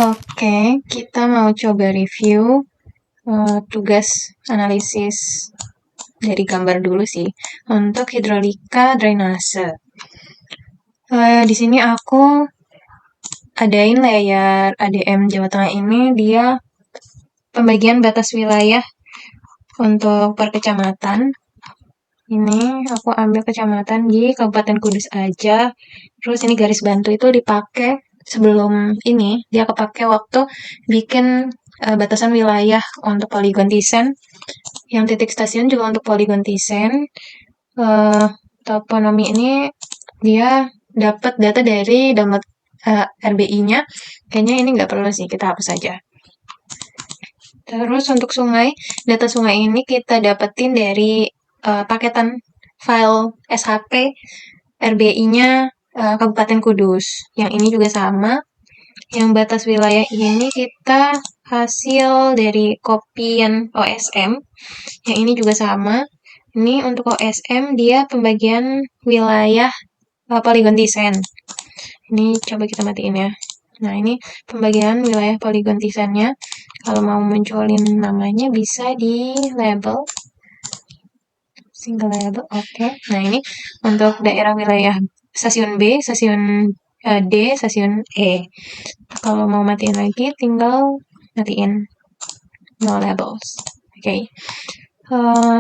Oke, kita mau coba review tugas analisis dari gambar dulu sih untuk hidrolika drainase. Di sini aku adain layer ADM Jawa Tengah ini, dia pembagian batas wilayah untuk per kecamatan. Ini aku ambil kecamatan di Kabupaten Kudus aja. Terus ini garis bantu itu dipakai sebelum ini, dia kepake waktu bikin batasan wilayah untuk poligon Thyssen. Yang titik stasiun juga untuk poligon Thyssen. Toponomi ini dia dapat data dari download RBI-nya. Kayaknya ini nggak perlu sih, kita hapus saja. Terus untuk sungai, data sungai ini kita dapetin dari paketan file SHP RBI-nya Kabupaten Kudus. Yang ini juga sama. Yang batas wilayah ini kita hasil dari kopian OSM. Yang ini juga sama. Ini untuk OSM dia pembagian wilayah poligon Thyssen. Ini coba kita matiin ya. Nah, ini pembagian wilayah poligon Thyssen-nya. Kalau mau munculin namanya bisa di label. Single label, oke. Nah, ini untuk daerah wilayah stasiun B, stasiun D, stasiun E. Kalau mau matiin lagi, tinggal matiin no labels. Oke.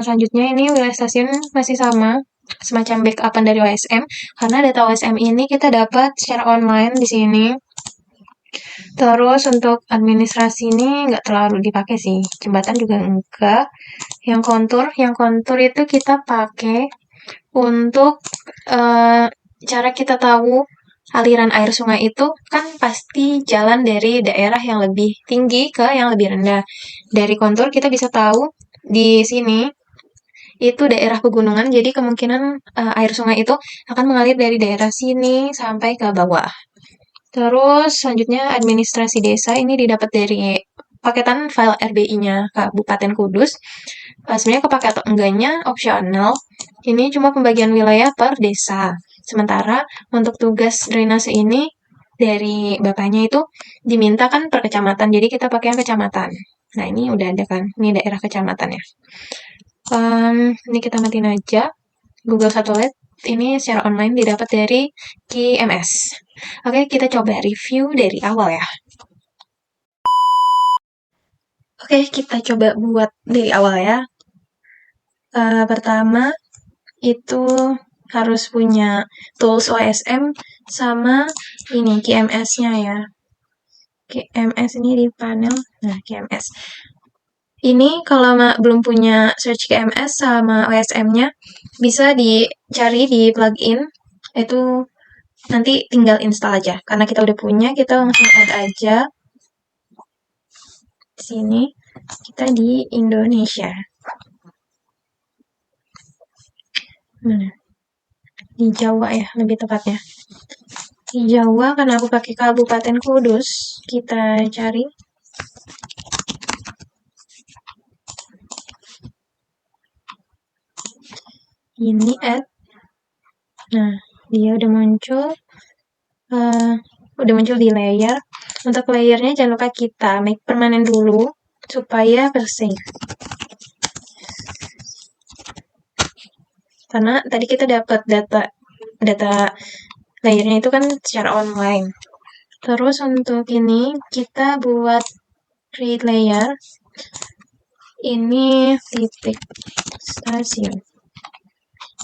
Selanjutnya ini wilayah stasiun masih sama, semacam backupan dari OSM, karena data OSM ini kita dapat secara online di sini. Terus untuk administrasi ini nggak terlalu dipakai sih, jembatan juga enggak. Yang kontur itu kita pakai untuk cara kita tahu aliran air sungai itu kan pasti jalan dari daerah yang lebih tinggi ke yang lebih rendah. Dari kontur kita bisa tahu di sini itu daerah pegunungan, jadi kemungkinan air sungai itu akan mengalir dari daerah sini sampai ke bawah. Terus selanjutnya administrasi desa ini didapat dari paketan file RBI-nya Kabupaten Kudus. Sebenarnya kepake atau enggaknya opsional. Ini cuma pembagian wilayah per desa. Sementara untuk tugas drainase ini dari bapaknya itu diminta kan per kecamatan. Jadi kita pakai yang kecamatan. Nah, ini udah ada kan. Ini daerah kecamatan ya. Ini kita matiin aja. Google Satellite ini secara online didapat dari QMS. Oke, kita coba review dari awal ya. Oke, kita coba buat dari awal ya. Pertama, itu harus punya tools OSM sama ini QMS-nya ya. QMS ini di panel. Nah, QMS. Ini kalau belum punya search QMS sama OSM-nya, bisa dicari di plugin. Itu nanti tinggal install aja. Karena kita udah punya, kita langsung add aja. Di sini, kita di Indonesia. Di Jawa ya, lebih tepatnya. Di Jawa, karena aku pakai Kabupaten Kudus, kita cari. Ini add. Nah, dia udah muncul. Udah muncul di layer. Untuk layernya jangan lupa kita make permanen dulu supaya bersih. Karena tadi kita dapat data layernya itu kan secara online. Terus untuk ini kita buat create layer. Ini titik stasiun.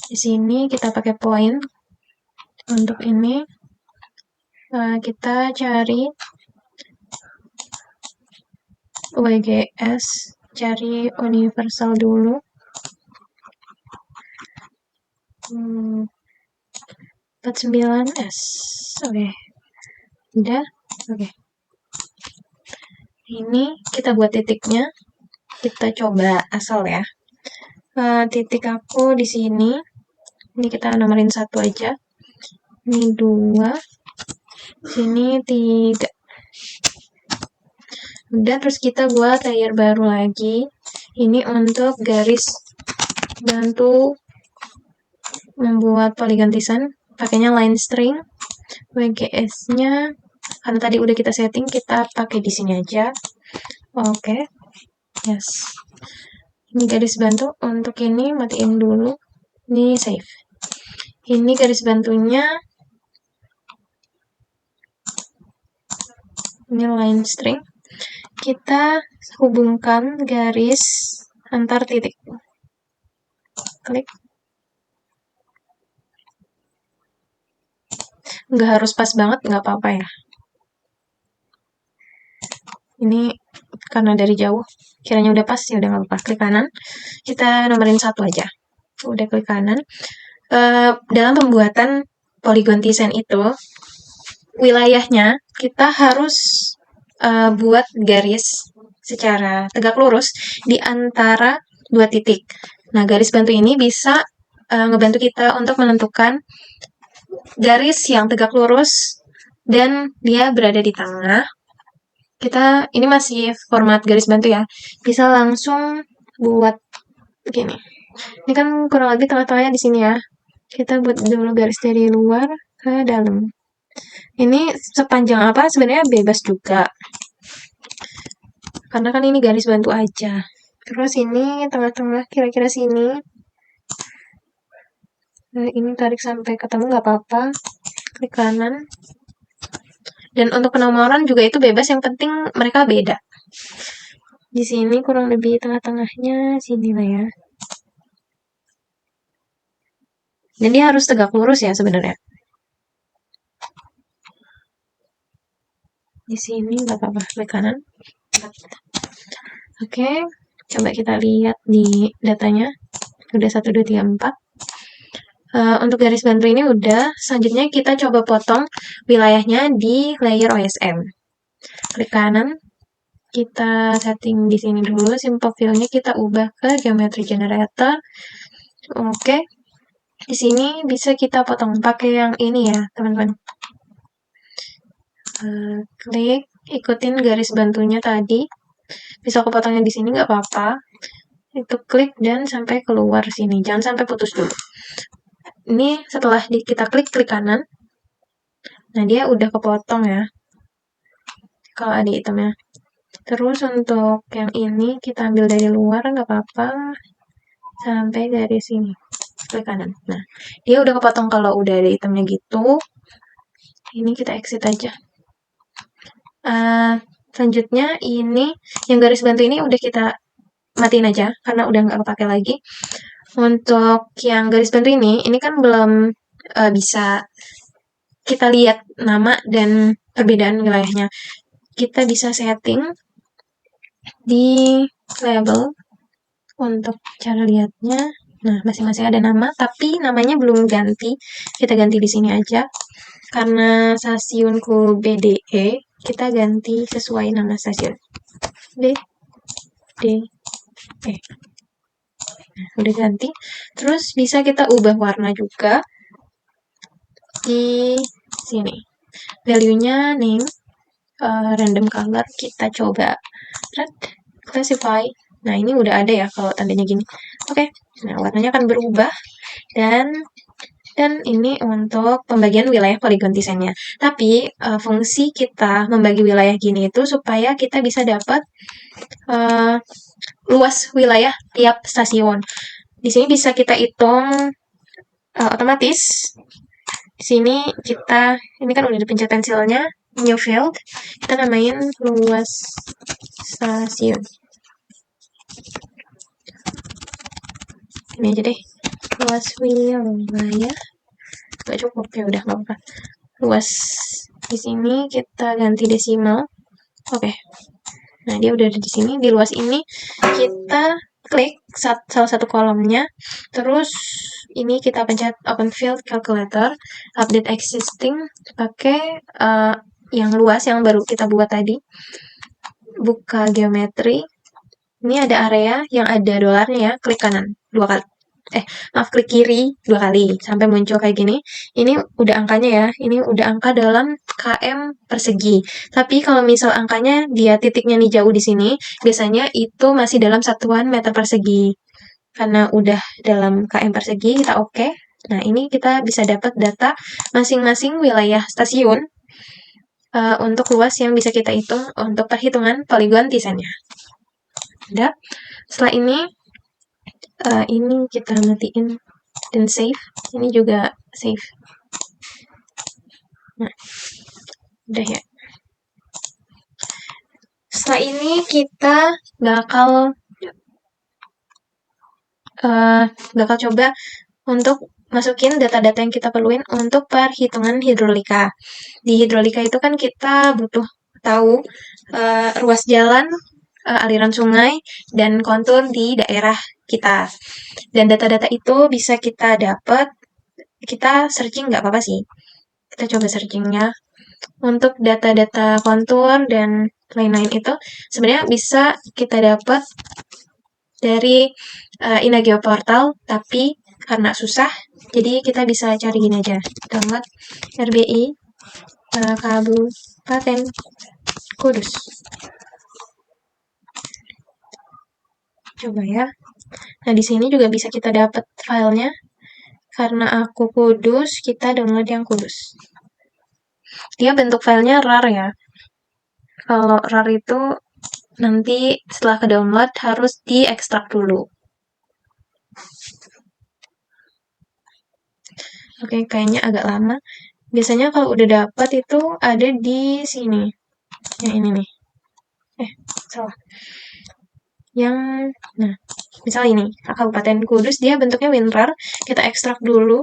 Di sini kita pakai point. Untuk ini kita cari WGS, cari universal dulu. 49S. Oke. Udah? Oke. Ini kita buat titiknya. Kita coba asal ya. Titik aku di sini. Ini kita nomorin 1 aja. Ini 2. Sini 3. Udah, terus kita buat layer baru lagi. Ini untuk garis bantu membuat poligon Thyssen. Pakainya line string. WGS-nya Karena tadi udah kita setting, kita pakai di sini aja. Oke. Yes. Ini garis bantu. Untuk ini matiin dulu. Ini save. Ini garis bantunya. Ini line string. Kita hubungkan garis antar titik. Klik. Nggak harus pas banget, nggak apa-apa ya. Ini karena dari jauh, kiranya udah pas, ya udah nggak apa-apa. Klik kanan, kita nomorin 1 aja. Udah klik kanan. Dalam pembuatan polygon design itu, wilayahnya kita harus buat garis secara tegak lurus di antara 2 titik. Nah, garis bantu ini bisa ngebantu kita untuk menentukan garis yang tegak lurus dan dia berada di tengah. Ini masih format garis bantu ya, bisa langsung buat begini. Ini kan kurang lebih tengah-tengahnya di sini ya. Kita buat dulu garis dari luar ke dalam. Ini sepanjang apa sebenarnya bebas juga, karena kan ini garis bantu aja. Terus ini tengah-tengah kira-kira sini. Nah, ini tarik sampai ketemu nggak apa-apa. Klik kanan. Dan untuk penomoran juga itu bebas, yang penting mereka beda. Di sini kurang lebih tengah-tengahnya sini lah ya. Dan dia harus tegak lurus ya sebenarnya. Di sini nggak apa-apa, klik kanan. Oke, coba kita lihat di datanya. Udah 1, 2, 3, 4. Untuk garis bantu ini udah. Selanjutnya kita coba potong wilayahnya di layer OSM. Klik kanan. Kita setting di sini dulu. Simple fill-nya kita ubah ke geometry generator. Oke. Di sini bisa kita potong pakai yang ini ya, teman-teman. Klik, ikutin garis bantunya tadi. Bisa kepotongnya di sini nggak apa-apa. Itu klik dan sampai keluar sini. Jangan sampai putus dulu. Ini setelah kita klik kanan. Nah, dia udah kepotong ya. Kalau ada hitamnya. Terus untuk yang ini kita ambil dari luar, nggak apa-apa. Sampai garis sini. Klik kanan. Nah, dia udah kepotong kalau udah ada hitamnya gitu. Ini kita exit aja. Selanjutnya ini, yang garis bantu ini udah kita matiin aja, karena udah nggak kepake lagi. Untuk yang garis bantu ini kan belum bisa kita lihat nama dan perbedaan wilayahnya. Kita bisa setting di label untuk cara lihatnya. Nah, masing-masing ada nama, tapi namanya belum ganti. Kita ganti di sini aja. Karena stasiunku BDE, kita ganti sesuai nama stasiun. BDE. Nah, udah ganti. Terus bisa kita ubah warna juga di sini. Value-nya name, random color, kita coba red, classify. Nah, ini udah ada ya kalau tandanya gini. Oke. Nah, warnanya akan berubah dan ini untuk pembagian wilayah polygon design-nya. Tapi fungsi kita membagi wilayah gini itu supaya kita bisa dapat luas wilayah tiap stasiun. Di sini bisa kita hitung otomatis. Di sini ini kan udah dipencet pensilnya, new field, kita namain luas stasiun. Ini aja deh, luas wilayah. Gak cukup ya, udah nggak apa-apa. Luas. Di sini kita ganti desimal. Oke. Nah, dia udah ada di sini. Di luas ini kita klik salah satu kolomnya. Terus ini kita pencet open field calculator, update existing, pakai yang luas yang baru kita buat tadi. Buka geometri. Ini ada area yang ada dolarnya ya. Klik kanan 2 kali. Klik kiri 2 kali sampai muncul kayak gini. Ini udah angkanya ya. Ini udah angka dalam km persegi. Tapi kalau misal angkanya dia titiknya nih jauh di sini, biasanya itu masih dalam satuan meter persegi. Karena udah dalam km persegi, kita oke. Nah, ini kita bisa dapat data masing-masing wilayah stasiun untuk luas yang bisa kita hitung untuk perhitungan poligon desainnya. Udah. Setelah ini kita matiin dan save. Ini juga save. Nah, udah ya. Setelah ini kita bakal coba untuk masukin data-data yang kita perluin untuk perhitungan hidrolika. Di hidrolika itu kan kita butuh tahu ruas jalan, aliran sungai, dan kontur di daerah kita. Dan data-data itu bisa kita dapat, kita searching nggak apa-apa sih. Kita coba searchingnya. Untuk data-data kontur dan lain-lain itu sebenarnya bisa kita dapat dari Inageo Portal, tapi karena susah, jadi kita bisa cari gini aja, download RBI Kabupaten Kudus. Coba ya. Nah, di sini juga bisa kita dapat filenya. Karena aku Kudus, kita download yang Kudus. Dia bentuk filenya RAR ya. Kalau RAR itu nanti setelah ke download harus diekstrak dulu. Oke, kayaknya agak lama. Biasanya kalau udah dapat itu ada di sini. Yang ini nih. Salah. Nah, misal ini, Kabupaten Kudus, dia bentuknya WinRAR. Kita ekstrak dulu.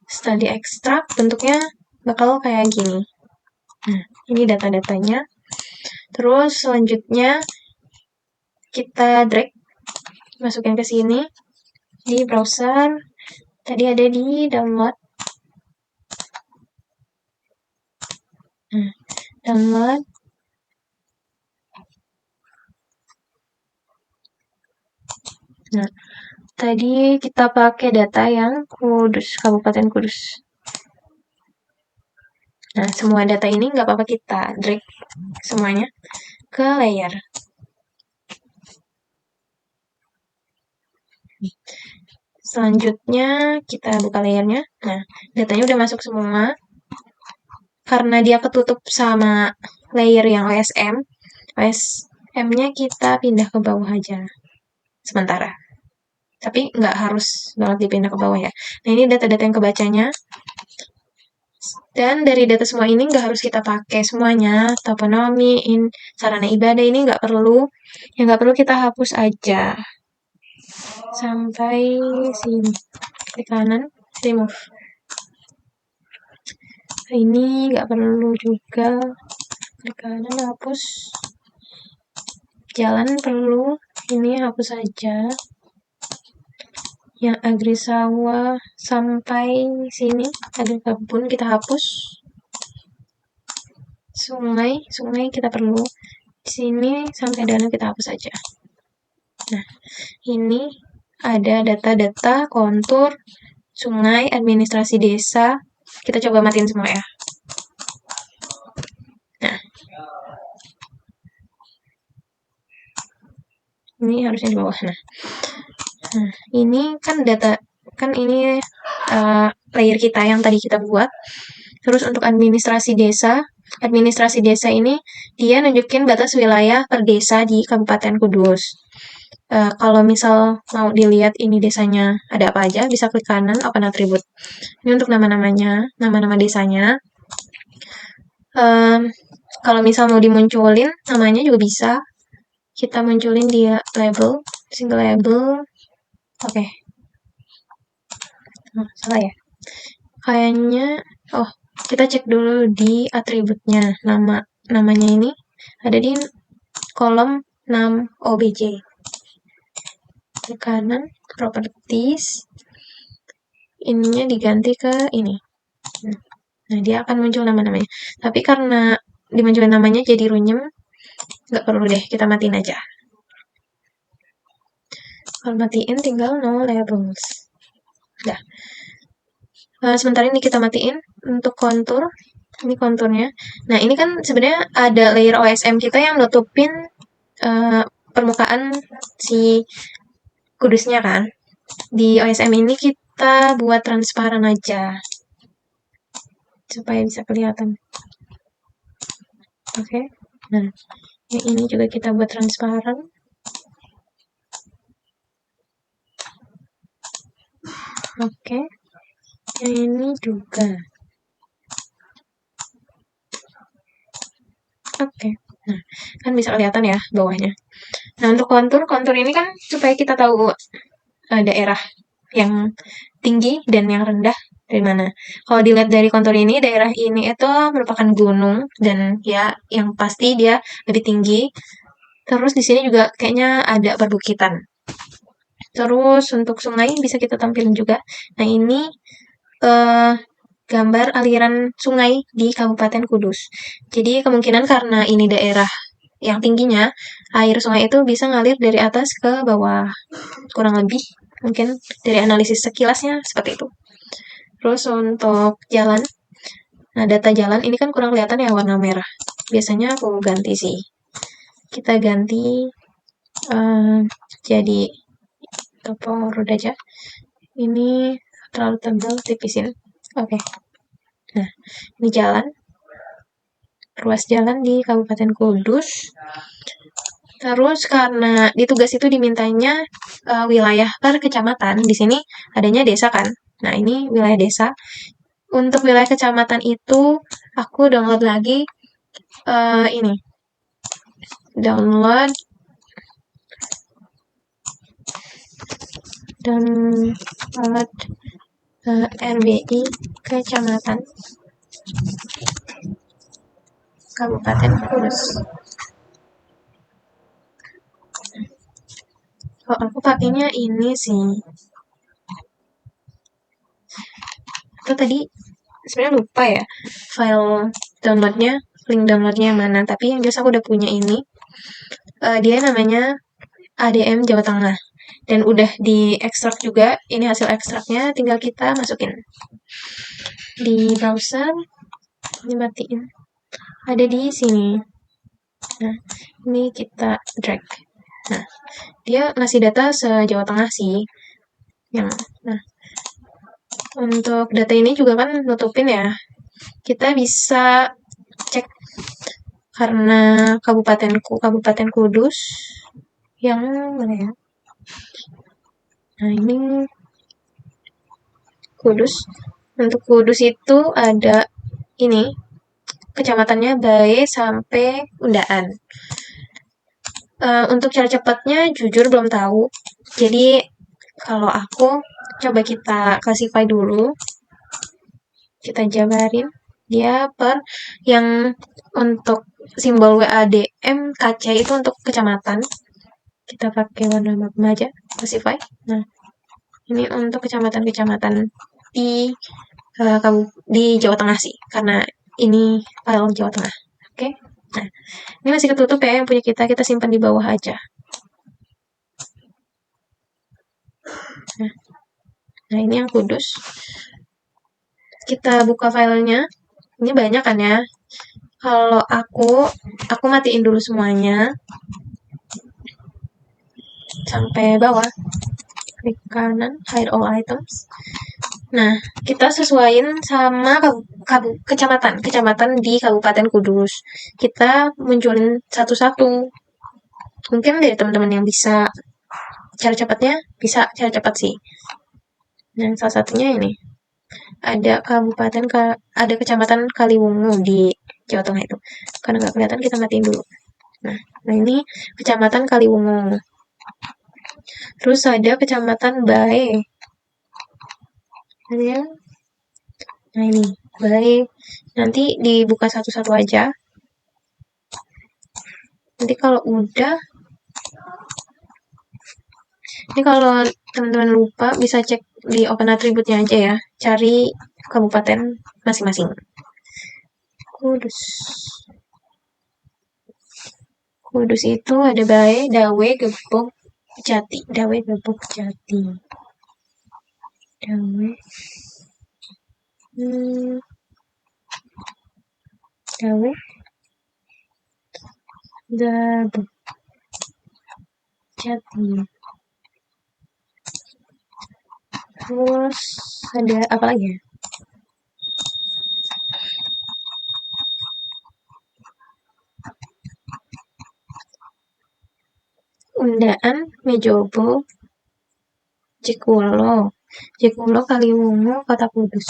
Setelah diekstrak, bentuknya bakal kayak gini. Nah, ini data-datanya. Terus selanjutnya kita drag, masukin ke sini di browser. Tadi ada di download. Nah, download. Nah, tadi kita pakai data yang Kudus, Kabupaten Kudus. Nah, semua data ini nggak apa-apa kita drag semuanya ke layer. Selanjutnya kita buka layernya. Nah, datanya udah masuk semua. Karena dia ketutup sama layer yang OSM-nya kita pindah ke bawah aja sementara. Tapi nggak harus banget dipindah ke bawah ya. Nah, ini data-data yang kebacanya. Dan dari data semua ini nggak harus kita pakai semuanya. Toponomi, sarana ibadah ini nggak perlu. Yang nggak perlu kita hapus aja. Sampai sini. Klik kanan, remove. Ini nggak perlu juga. Klik kanan, hapus. Jalan perlu. Ini hapus saja. Yang agri sawah sampai sini ada kebun kita hapus. Sungai kita perlu. Di sini sampai danau kita hapus saja. Nah, ini ada data-data kontur sungai, administrasi desa. Kita coba matiin semua ya. Nah, ini harusnya di bawah. Nah, ini kan data, kan ini layer kita yang tadi kita buat. Terus untuk administrasi desa ini dia nunjukin batas wilayah per desa di Kabupaten Kudus. Kalau misal mau dilihat ini desanya ada apa aja, bisa klik kanan, open attribute. Ini untuk nama-namanya, nama-nama desanya. Kalau misal mau dimunculin, namanya juga bisa. Kita munculin di label, single label. Oke. Salah ya. Kayaknya, kita cek dulu di atributnya. Namanya ini ada di kolom 6 OBJ. Klik kanan, properties. Ininya diganti ke ini. Nah, dia akan muncul nama-namanya. Tapi karena dimunculin namanya jadi runyem, nggak perlu deh, kita matiin aja. Kalau matiin tinggal no labels. Udah. Sementara ini kita matiin untuk kontur. Ini konturnya. Nah, ini kan sebenarnya ada layer OSM kita yang nutupin permukaan si kudusnya kan. Di OSM ini kita buat transparan aja. supaya bisa kelihatan. Oke. Nah, yang ini juga kita buat transparan. Oke. Yang ini juga. Oke. Nah, kan bisa kelihatan ya bawahnya. Nah, untuk kontur ini kan supaya kita tahu daerah yang tinggi dan yang rendah dari mana. Kalau dilihat dari kontur ini, daerah ini itu merupakan gunung dan ya yang pasti dia lebih tinggi. Terus di sini juga kayaknya ada perbukitan. Terus untuk sungai bisa kita tampilin juga. Nah, ini gambar aliran sungai di Kabupaten Kudus. Jadi kemungkinan karena ini daerah yang tingginya, air sungai itu bisa ngalir dari atas ke bawah. Kurang lebih mungkin dari analisis sekilasnya seperti itu. Terus untuk jalan, nah data jalan ini kan kurang kelihatan ya warna merah. Biasanya aku ganti sih. Kita ganti jadi topo road aja. Ini terlalu tebal, tipisin. Oke. Nah, ini jalan. Ruas jalan di Kabupaten Kudus. Terus karena di tugas itu dimintanya wilayah per kecamatan, di sini adanya desa kan. Nah, ini wilayah desa. Untuk wilayah kecamatan itu aku download lagi ini. Download RBI Kecamatan Kabupaten Kudus. Oh, aku pakainya ini sih. Aku tadi sebenarnya lupa ya file downloadnya, link downloadnya mana. Tapi yang jelas aku udah punya ini. Dia namanya ADM Jawa Tengah. Dan udah diekstrak juga. Ini hasil ekstraknya, tinggal kita masukin di browser. Ini matiin. Ada di sini. Nah, ini kita drag. Nah, dia ngasih data se-Jawa Tengah sih. Nah, untuk data ini juga kan nutupin ya. Kita bisa cek karena Kabupaten Kudus yang mana ya? Nah, ini Kudus. Untuk Kudus itu ada ini kecamatannya Bae sampai Undaan. Untuk cara cepatnya jujur belum tahu. Jadi kalau aku coba kita classify dulu. Kita jabarin dia per yang untuk simbol WADM KC itu untuk kecamatan. Kita pakai warna magma aja, classify. Nah, ini untuk kecamatan-kecamatan di di Jawa Tengah sih, karena ini file Jawa Tengah. Oke. Nah, ini masih ketutup ya yang punya kita simpan di bawah aja. Nah, ini yang Kudus. Kita buka filenya. Ini banyak kan ya. Kalau aku matiin dulu semuanya. Sampai bawah. Klik kanan, hide all items. Nah, kita sesuaiin sama kecamatan di Kabupaten Kudus. Kita munculin satu-satu. Mungkin dari teman-teman yang bisa cara cepatnya, bisa cara cepat sih. Nah, salah satunya ini. Ada kecamatan Kaliwungu di Jawa Tengah itu. Karena nggak kelihatan, kita matiin dulu. Nah, ini kecamatan Kaliwungu. Terus ada kecamatan Bae. Nah, ini Bae. Nanti dibuka satu-satu aja. Nanti kalau udah, ini kalau teman-teman lupa bisa cek di open attribute-nya aja ya. Cari kabupaten masing-masing. Kudus. Kudus itu ada Bae, Dawe, Gebog, Jati. Dawe, Gebog, Jati. Dawe. Dawe. Gebog. Jati. Terus ada apa lagi ya? Undaan, Mejobo, Jekulo, Kaliwungu, Kota Kudus.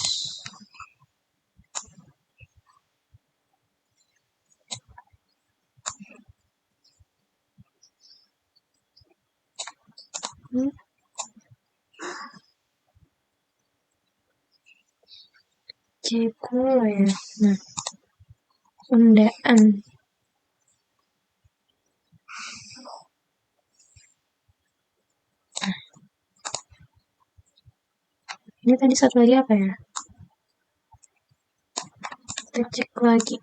Jekulo ya. Nah, Undaan. Ini tadi satu lagi apa ya? Kita cek lagi.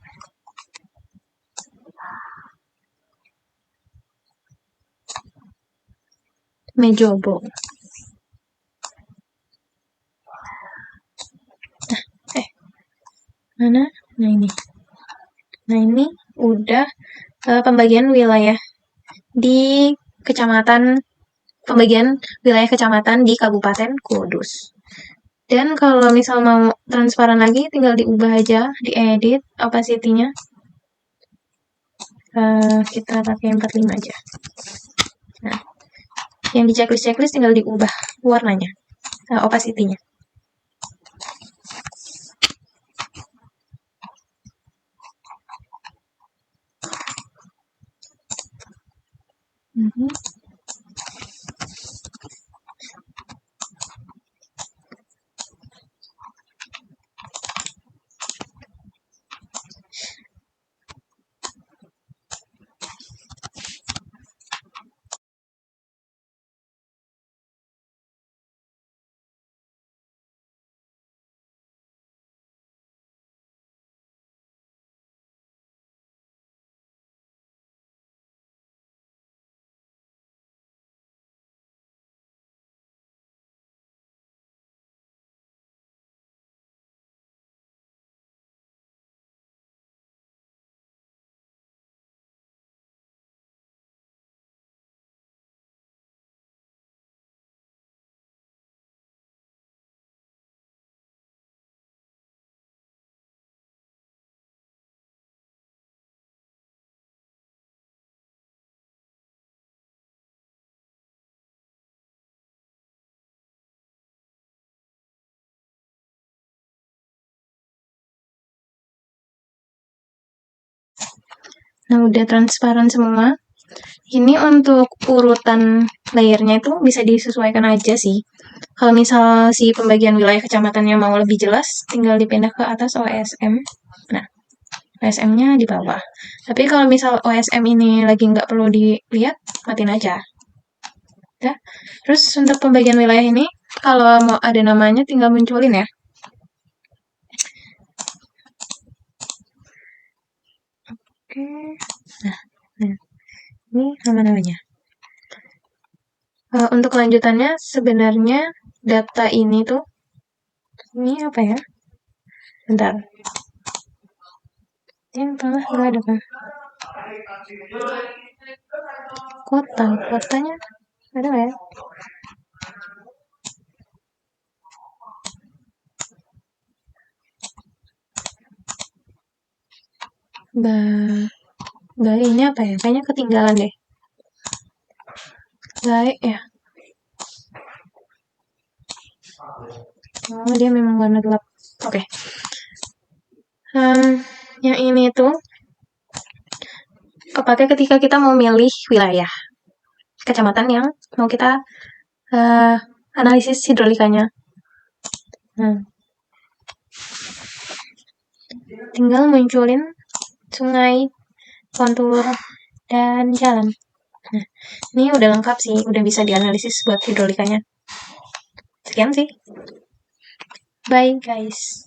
Mejobo. Mana? Nah ini udah pembagian wilayah di pembagian wilayah kecamatan di Kabupaten Kudus. Dan kalau misal mau transparan lagi, tinggal diubah aja, diedit opacity-nya. Kita pakai 45 aja. Nah, yang di checklist tinggal diubah warnanya, opacity-nya. Nah, udah transparan semua. Ini untuk urutan layernya itu bisa disesuaikan aja sih. Kalau misal si pembagian wilayah kecamatannya mau lebih jelas, tinggal dipindah ke atas OSM. Nah, OSM-nya di bawah. Tapi kalau misal OSM ini lagi nggak perlu dilihat, matiin aja. Ya. Terus untuk pembagian wilayah ini, kalau mau ada namanya tinggal munculin ya. Oke. Nah, ini nama-namanya. Untuk lanjutannya sebenarnya data ini tuh, ini apa ya? Bentar. Yang tengah nggak ada kan? Kotanya ada nggak ya? Bali ini apa ya? Kayaknya ketinggalan deh. Baik ya. Oh, dia memang warna gelap. Oke. Yang ini tuh kepake ketika kita mau milih wilayah kecamatan yang mau kita analisis hidrolikanya. Tinggal munculin sungai, kontur, dan jalan. Nah, ini udah lengkap sih, udah bisa dianalisis buat hidrolikanya. Sekian sih. Bye guys.